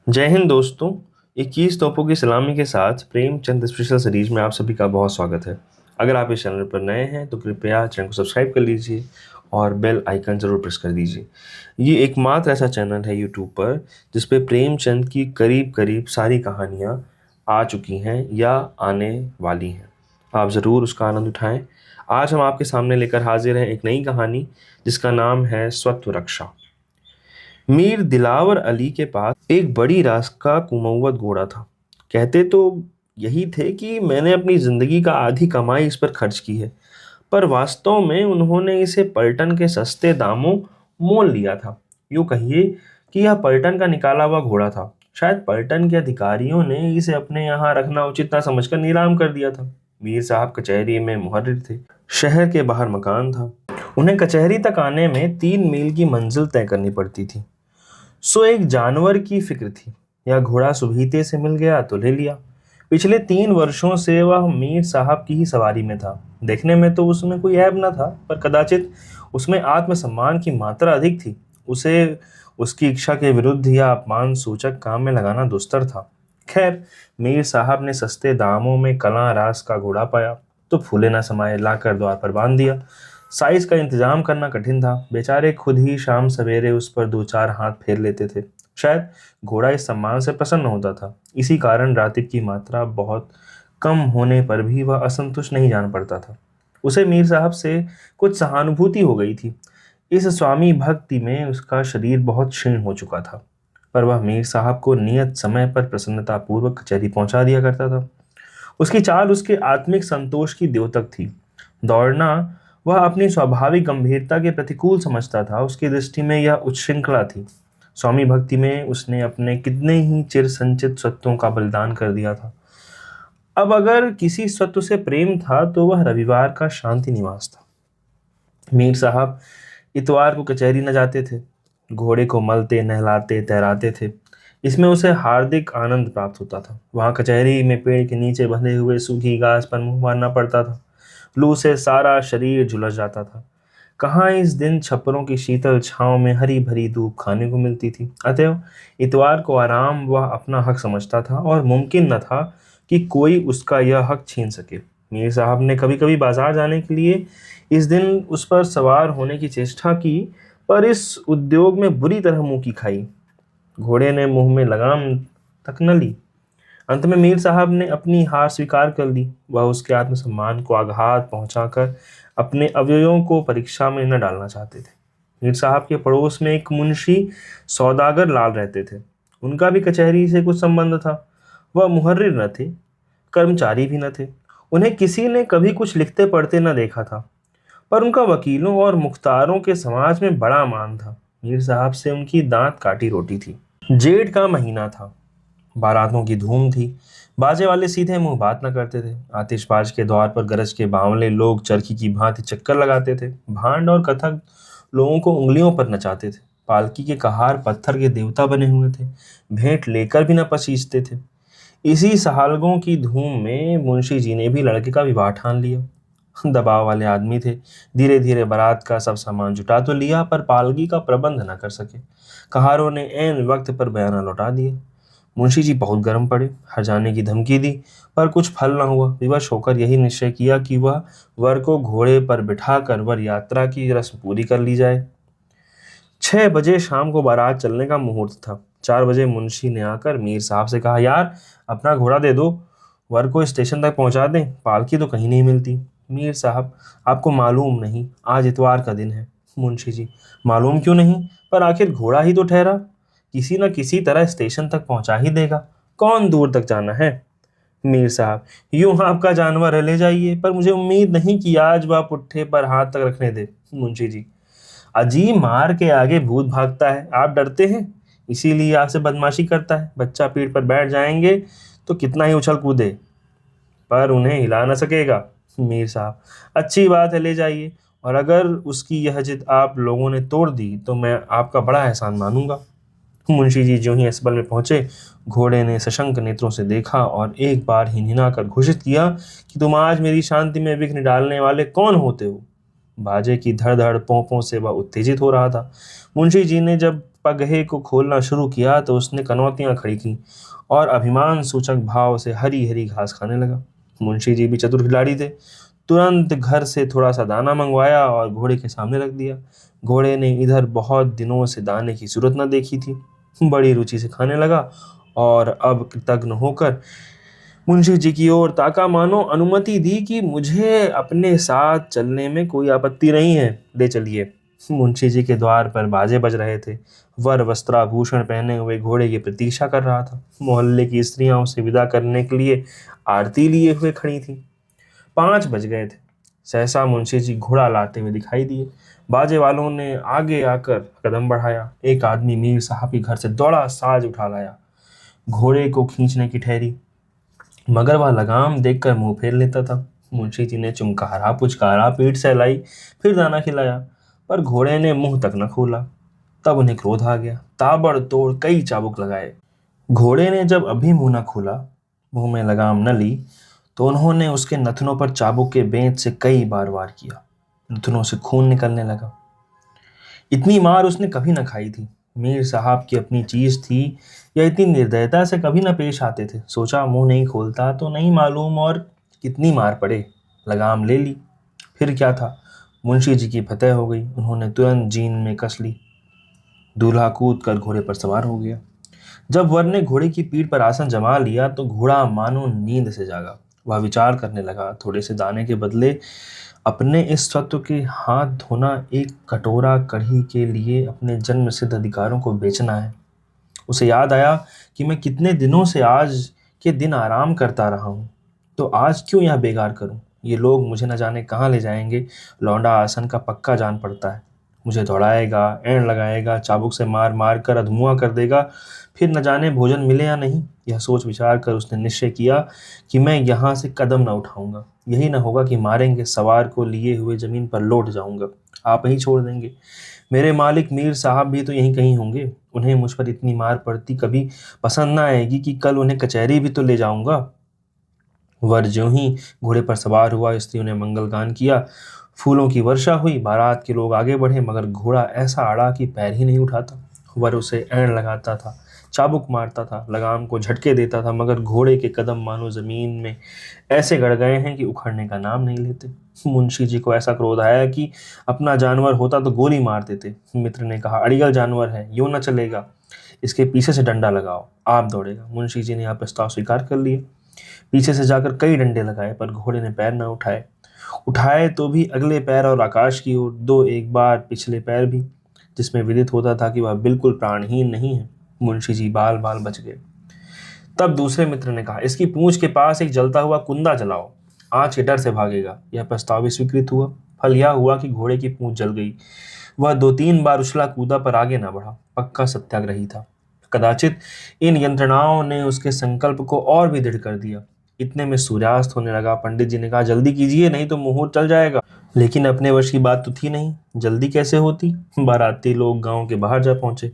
जय हिंद दोस्तों। 21 तोपों की सलामी के साथ प्रेमचंद स्पेशल सीरीज में आप सभी का बहुत स्वागत है। अगर आप इस चैनल पर नए हैं तो कृपया चैनल को सब्सक्राइब कर लीजिए और बेल आइकन ज़रूर प्रेस कर दीजिए। ये एकमात्र ऐसा चैनल है यूट्यूब पर जिस पे प्रेमचंद की करीब करीब सारी कहानियाँ आ चुकी हैं या आने वाली हैं। आप ज़रूर उसका आनंद उठाएं। आज हम आपके सामने लेकर हाजिर हैं एक नई कहानी जिसका नाम है स्वत्व रक्षा। मीर दिलावर अली के पास एक बड़ी रास का कुमौवत घोड़ा था। कहते तो यही थे कि मैंने अपनी जिंदगी का आधी कमाई इस पर खर्च की है, पर वास्तव में उन्होंने इसे पलटन के सस्ते दामों मोल लिया था। यूँ कहिए कि यह पलटन का निकाला हुआ घोड़ा था। शायद पलटन के अधिकारियों ने इसे अपने यहाँ रखना उचित न समझकर नीलाम कर दिया था। मीर साहब कचहरी में मुहर्रिर थे। शहर के बाहर मकान था। उन्हें कचहरी तक आने में 3 मील की मंजिल तय करनी पड़ती थी। सो एक जानवर की फिक्र थी। यह घोड़ा सुबीते से मिल गया तो ले लिया। पिछले 3 वर्षों से वह मीर साहब की ही सवारी में था। देखने में तो उसमें कोई ऐब न था, पर कदाचित उसमें आत्मसम्मान की मात्रा अधिक थी। उसे उसकी इच्छा के विरुद्ध या अपमान सूचक काम में लगाना दुस्तर था। खैर, मीर साहब ने सस्ते दामों में कलां रास का घोड़ा पाया तो फूले न समाये लाकर द्वार पर बांध दिया। साइज का इंतजाम करना कठिन था। बेचारे खुद ही शाम सवेरे उस पर 2-4 हाथ फेर लेते थे। शायद घोड़ा इस सम्मान से प्रसन्न होता था। इसी कारण रातिक की मात्रा बहुत कम होने पर भी वह असंतुष्ट नहीं जान पड़ता था। उसे मीर साहब से कुछ सहानुभूति हो गई थी। इस स्वामी भक्ति में उसका शरीर बहुत क्षीण हो चुका था, पर वह मीर साहब को नियत समय पर प्रसन्नता पूर्वक कचहरी पहुंचा दिया करता था। उसकी चाल उसके आत्मिक संतोष की द्योतक थी। दौड़ना वह अपनी स्वाभाविक गंभीरता के प्रतिकूल समझता था। उसकी दृष्टि में यह उच्छृंखला थी। स्वामी भक्ति में उसने अपने कितने ही चिर संचित स्वत्वों का बलिदान कर दिया था। अब अगर किसी स्वत्व से प्रेम था तो वह रविवार का शांति निवास था। मीर साहब इतवार को कचहरी न जाते थे। घोड़े को मलते नहलाते तैराते थे। इसमें उसे हार्दिक आनंद प्राप्त होता था। वहां कचहरी में पेड़ के नीचे बंधे हुए सूखी घास पर मुंह मारना पड़ता था। लू से सारा शरीर झुलस जाता था। कहाँ इस दिन छप्परों की शीतल छांव में हरी भरी धूप खाने को मिलती थी। अतएव इतवार को आराम वह अपना हक समझता था और मुमकिन न था कि कोई उसका यह हक छीन सके। मीर साहब ने कभी कभी बाजार जाने के लिए इस दिन उस पर सवार होने की चेष्टा की, पर इस उद्योग में बुरी तरह मुंह की खाई। घोड़े ने मुंह में लगाम तक न ली। अंत में मीर साहब ने अपनी हार स्वीकार कर ली। वह उसके आत्मसम्मान को आघात पहुंचाकर अपने अवयवों को परीक्षा में न डालना चाहते थे। मीर साहब के पड़ोस में एक मुंशी सौदागर लाल रहते थे। उनका भी कचहरी से कुछ संबंध था। वह मुहर्रिर न थे, कर्मचारी भी न थे। उन्हें किसी ने कभी कुछ लिखते पढ़ते न देखा था, पर उनका वकीलों और मुख्तारों के समाज में बड़ा मान था। मीर साहब से उनकी दांत काटी रोटी थी। जेठ का महीना था। बारातों की धूम थी। बाजे वाले सीधे मुंह बात न करते थे। आतिशबाज के द्वार पर गरज के बावले लोग चरखी की भांति चक्कर लगाते थे। भांड और कथक लोगों को उंगलियों पर नचाते थे। पालकी के कहार पत्थर के देवता बने हुए थे। भेंट लेकर भी न पसीजते थे। इसी सहालगों की धूम में मुंशी जी ने भी लड़के का विवाह ठान लिया। दबाव वाले आदमी थे। धीरे धीरे बारात का सब सामान जुटा तो लिया, पर पालकी का प्रबंध न कर सके। कहारों ने ऐन वक्त पर बयाना लौटा दिया। मुंशी जी बहुत गर्म पड़े। हर्जाने की धमकी दी, पर कुछ फल न हुआ। विवश होकर यही निश्चय किया कि वह वर को घोड़े पर बिठाकर वर यात्रा की रस्म पूरी कर ली जाए। 6 बजे शाम को बारात चलने का मुहूर्त था। 4 बजे मुंशी ने आकर मीर साहब से कहा, यार अपना घोड़ा दे दो, वर को स्टेशन तक पहुंचा दें, पालकी तो कहीं नहीं मिलती। मीर साहब, आपको मालूम नहीं, आज इतवार का दिन है। मुंशी जी, मालूम क्यों नहीं, पर आखिर घोड़ा ही तो ठहरा, किसी न किसी तरह स्टेशन तक पहुंचा ही देगा। कौन दूर तक जाना है। मीर साहब, यूं आपका जानवर है, ले जाइए, पर मुझे उम्मीद नहीं कि आज वह पुट्ठे पर हाथ तक रखने दे। मुंशी जी, अजीब मार के आगे भूत भागता है, आप डरते हैं, इसीलिए आपसे बदमाशी करता है। बच्चा पीठ पर बैठ जाएंगे तो कितना ही उछल कूदे, पर उन्हें हिला न सकेगा। मीर साहब, अच्छी बात है, ले जाइए, और अगर उसकी यह जिद आप लोगों ने तोड़ दी तो मैं आपका बड़ा एहसान मानूंगा। मुंशी जी ज्यों ही असबल में पहुंचे, घोड़े ने सशंक नेत्रों से देखा और एक बार हिनहिना कर घोषित किया कि तुम आज मेरी शांति में विघ्न डालने वाले कौन होते हो। बाजे की धड़ धड़ पोंपों से वह उत्तेजित हो रहा था। मुंशी जी ने जब पगहे को खोलना शुरू किया तो उसने कनौतियां खड़ी की और अभिमान सूचक भाव से हरी हरी घास खाने लगा। मुंशी जी भी चतुर खिलाड़ी थे। तुरंत घर से थोड़ा सा दाना मंगवाया और घोड़े के सामने रख दिया। घोड़े ने इधर बहुत दिनों से दाने की सूरत न देखी थी, बड़ी रुचि से खाने लगा और अब कृतज्ञ होकर मुंशी जी की ओर ताका, मानो अनुमति दी कि मुझे अपने साथ चलने में कोई आपत्ति नहीं है, ले चलिए। मुंशी जी के द्वार पर बाजे बज रहे थे। वर वस्त्राभूषण पहने हुए घोड़े की प्रतीक्षा कर रहा था। मोहल्ले की स्त्रियां उसे विदा करने के लिए आरती लिए हुए खड़ी थीं। 5 बज गए थे। सहसा मुंशी जी घोड़ा लाते हुए दिखाई दिए। बाजे वालों ने आगे आकर कदम बढ़ाया। एक आदमी मीर साहब के घर से दौड़ा साज उठा लाया। घोड़े को खींचने की ठहरी, मगर वह लगाम देखकर मुंह फेर लेता था। मुंशी जी ने चुमकारा पुचकारा, पीठ सहलाई, फिर दाना खिलाया, पर घोड़े ने मुंह तक न खोला। तब उन्हें क्रोध आ गया। ताबड़तोड़ कई चाबुक लगाए। घोड़े ने जब अभी मुंह न खोला, मुंह में लगाम न ली, तो उन्होंने उसके नथनों पर चाबुक के बेंत से कई बार वार किया। नथनों से खून निकलने लगा। इतनी मार उसने कभी न खाई थी। मीर साहब की अपनी चीज थी, या इतनी निर्दयता से कभी न पेश आते थे। सोचा मुंह नहीं खोलता तो नहीं मालूम और कितनी मार पड़े। लगाम ले ली। फिर क्या था, मुंशी जी की फतेह हो गई। उन्होंने तुरंत जीन में कस ली। दूल्हा कूद कर घोड़े पर सवार हो गया। जब वर ने घोड़े की पीठ पर आसन जमा लिया तो घोड़ा मानो नींद से जागा। वह विचार करने लगा, थोड़े से दाने के बदले अपने इस स्वत्व के हाथ धोना, एक कटोरा कढ़ी के लिए अपने जन्म सिद्ध अधिकारों को बेचना है। उसे याद आया कि मैं कितने दिनों से आज के दिन आराम करता रहा हूँ, तो आज क्यों यह बेकार करूं। ये लोग मुझे न जाने कहाँ ले जाएंगे। लौंडा आसन का पक्का जान पड़ता है। मुझे दौड़ाएगा, एड़ लगाएगा, चाबुक से मार मार कर अधमुआ कर देगा, फिर न जाने भोजन मिले या नहीं। यह सोच विचार कर उसने निश्चय किया कि मैं यहाँ से कदम न उठाऊंगा। यही न होगा कि मारेंगे, सवार को लिए हुए जमीन पर लौट जाऊंगा, आप ही छोड़ देंगे। मेरे मालिक मीर साहब भी तो यहीं कहीं होंगे। उन्हें मुझ पर इतनी मार पड़ती कभी पसंद ना आएगी कि कल उन्हें कचहरी भी तो ले जाऊंगा। वर ज्यों ही घोड़े पर सवार हुआ, स्त्रियों ने मंगल गान किया, फूलों की वर्षा हुई। बारात के लोग आगे बढ़े, मगर घोड़ा ऐसा अड़ा कि पैर ही नहीं उठाता। वर उसे एड़ लगाता था, चाबुक मारता था, लगाम को झटके देता था, मगर घोड़े के कदम मानो जमीन में ऐसे गड़ गए हैं कि उखड़ने का नाम नहीं लेते। मुंशी जी को ऐसा क्रोध आया कि अपना जानवर होता तो गोली मार देते। मित्र ने कहा, अड़ियल जानवर है, यूं न चलेगा, इसके पीछे से डंडा लगाओ, आप दौड़ेगा। मुंशी जी ने यह प्रस्ताव स्वीकार कर लिए। पीछे से जाकर कई डंडे लगाए, पर घोड़े ने पैर न उठाए। उठाए तो भी अगले पैर और आकाश की ओर, दो एक बार पिछले पैर भी, जिसमें विदित होता था कि वह बिल्कुल प्राणहीन नहीं है। मुंशी जी बाल बाल बच गए। तब दूसरे मित्र ने कहा, इसकी पूंछ के पास एक जलता हुआ कुंदा जलाओ, आंच के डर से भागेगा। यह प्रस्ताव भी स्वीकृत हुआ। फल यह हुआ कि घोड़े की पूंछ जल गई। वह 2-3 बार उछला कूदा, पर आगे न बढ़ा। पक्का सत्याग्रही था। कदाचित इन यंत्रणाओं ने उसके संकल्प को और भी दृढ़ कर दिया। इतने में सूर्यास्त होने लगा। पंडित जी ने कहा, जल्दी कीजिए, नहीं तो मुहूर्त चल जाएगा। लेकिन अपने वश की बात तो थी नहीं, जल्दी कैसे होती। बाराती लोग गांव के बाहर जा पहुंचे।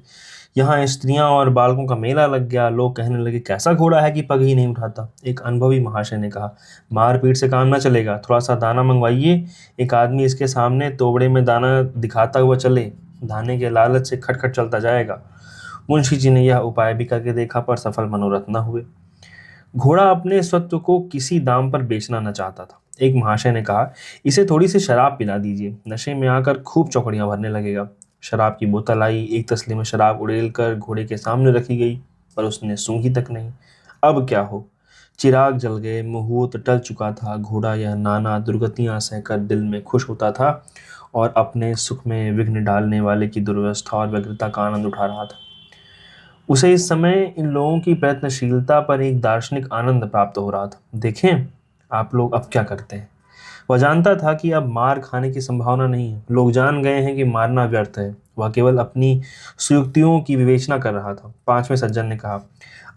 यहाँ स्त्रियां और बालकों का मेला लग गया। लोग कहने लगे, कैसा घोड़ा है कि पग ही नहीं उठाता। एक अनुभवी महाशय ने कहा, मारपीट से काम न चलेगा, थोड़ा सा दाना मंगवाइए। एक आदमी इसके सामने तोबड़े में दाना दिखाता हुआ चले, दाने के लालच से खटखट चलता जाएगा। मुंशी जी ने यह उपाय भी करके देखा, पर सफल मनोरथ न हुए। घोड़ा अपने स्वत्व को किसी दाम पर बेचना न चाहता था। एक महाशय ने कहा, इसे थोड़ी सी शराब पिला दीजिए, नशे में आकर खूब चौकड़ियां भरने लगेगा। शराब की बोतल आई। एक तसली में शराब उड़ेल कर घोड़े के सामने रखी गई, पर उसने सूंघी तक नहीं। अब क्या हो। चिराग जल गए, मुहूर्त टल चुका था। घोड़ा यह नाना दुर्गतियां सहकर दिल में खुश होता था और अपने सुख में विघ्न डालने वाले की दुर्व्यवस्था और व्यग्रता का आनंद उठा रहा था। उसे इस समय इन लोगों की प्रयत्नशीलता पर एक दार्शनिक आनंद प्राप्त हो रहा था। देखें आप लोग अब क्या करते हैं। वह जानता था कि अब मार खाने की संभावना नहीं है। लोग जान गए हैं कि मारना व्यर्थ है। वह केवल अपनी सुयुक्तियों की विवेचना कर रहा था। 5वें सज्जन ने कहा,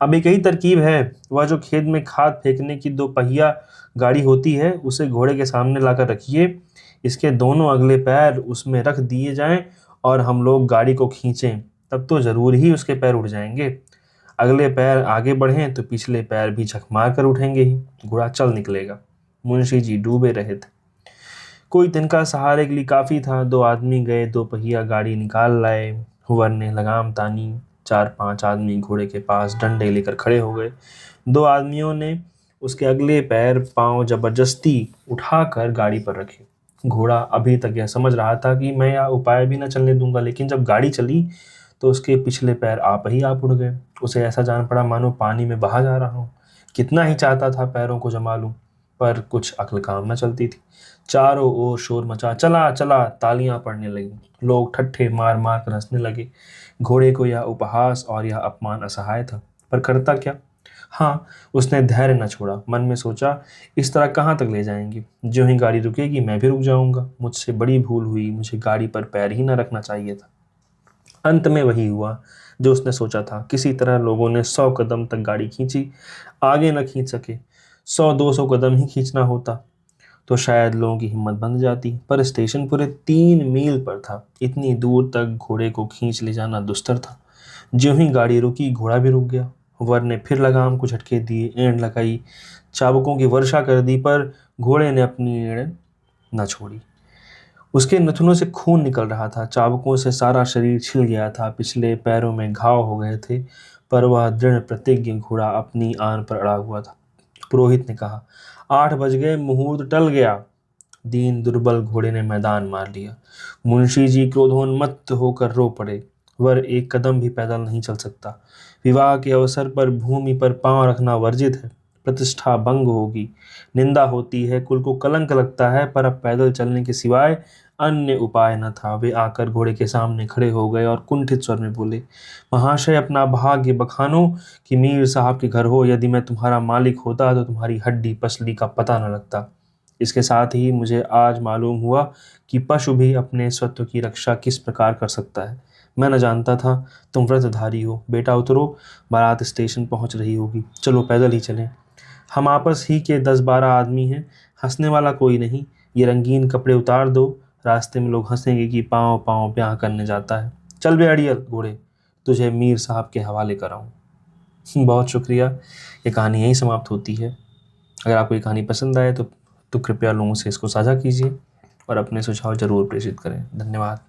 अब एक ही तरकीब है। वह जो खेत में खाद फेंकने की 2 पहिया गाड़ी होती है, उसे घोड़े के सामने लाकर रखिए। इसके दोनों अगले पैर उसमें रख दिए जाएं और हम लोग गाड़ी को खींचें, तब तो जरूर ही उसके पैर उठ जाएंगे। अगले पैर आगे बढ़ें तो पिछले पैर भी झक मार कर उठेंगे ही। घोड़ा चल निकलेगा। मुंशी जी डूबे रहे थे। कोई तिनका सहारे के लिए काफी था। 2 आदमी गए, 2 पहिया गाड़ी निकाल लाए। वर ने लगाम तानी। 4-5 आदमी घोड़े के पास डंडे लेकर खड़े हो गए। 2 आदमियों ने उसके अगले पैर पांव जबरदस्ती उठाकर गाड़ी पर रखे। घोड़ा अभी तक यह समझ रहा था कि मैं यह उपाय भी न चलने दूंगा, लेकिन जब गाड़ी चली तो उसके पिछले पैर आप उड़ गए। उसे ऐसा जान पड़ा मानो पानी में बहा जा रहा हूं। कितना ही चाहता था पैरों को जमा लूं, पर कुछ अक्ल काम न चलती थी। चारों ओर शोर मचा, चला चला, तालियां पड़ने लगी। लोग ठट्ठे मार मार कर हंसने लगे। घोड़े को यह उपहास और यह अपमान असहाय था, पर करता क्या। हाँ, उसने धैर्य न छोड़ा। मन में सोचा, इस तरह कहाँ तक ले जाएंगे। जो ही गाड़ी रुकेगी मैं भी रुक जाऊंगा। मुझसे बड़ी भूल हुई, मुझे गाड़ी पर पैर ही न रखना चाहिए था। अंत में वही हुआ जो उसने सोचा था। किसी तरह लोगों ने 100 कदम तक गाड़ी खींची, आगे न खींच सके। 100-200 कदम ही खींचना होता तो शायद लोगों की हिम्मत बंध जाती, पर स्टेशन पूरे 3 मील पर था। इतनी दूर तक घोड़े को खींच ले जाना दुस्तर था। ज्यों ही गाड़ी रुकी, घोड़ा भी रुक गया। वर ने फिर लगाम को झटके दिए, एंड लगाई, चाबुकों की वर्षा कर दी, पर घोड़े ने अपनी एड़ न छोड़ी। उसके नथुनों से खून निकल रहा था, चाबुकों से सारा शरीर छिल गया था, पिछले पैरों में घाव हो गए थे, पर वह दृढ़ प्रतिज्ञ घोड़ा अपनी आन पर अड़ा हुआ था। पुरोहित ने कहा, 8 बज गए, मुहूर्त टल गया। दीन दुर्बल घोड़े ने मैदान मार लिया। मुंशी जी क्रोधोन्मत्त होकर रो पड़े। वर एक कदम भी पैदल नहीं चल सकता। विवाह के अवसर पर भूमि पर पांव रखना वर्जित है। प्रतिष्ठा भंग होगी, निंदा होती है, कुल को कलंक लगता है, पर अब पैदल चलने के सिवाय अन्य उपाय न था। वे आकर घोड़े के सामने खड़े हो गए और कुंठित स्वर में बोले, महाशय, अपना भाग्य बखानो कि मीर साहब के घर हो। यदि मैं तुम्हारा मालिक होता तो तुम्हारी हड्डी पसली का पता न लगता। इसके साथ ही मुझे आज मालूम हुआ कि पशु भी अपने स्वत्व की रक्षा किस प्रकार कर सकता है। मैं न जानता था तुम व्रतधारी हो। बेटा उतरो, बारात स्टेशन पहुंच रही होगी। चलो पैदल ही चलें। हम आपस ही के 10-12 आदमी हैं, हंसने वाला कोई नहीं। ये रंगीन कपड़े उतार दो, रास्ते में लोग हंसेंगे कि पाँव पाँव ब्याह करने जाता है। चल बे अड़ियल घोड़े, तुझे मीर साहब के हवाले कराऊं। बहुत शुक्रिया। ये कहानी यहीं समाप्त होती है। अगर आपको ये कहानी पसंद आए तो कृपया लोगों से इसको साझा कीजिए और अपने सुझाव जरूर प्रेषित करें। धन्यवाद।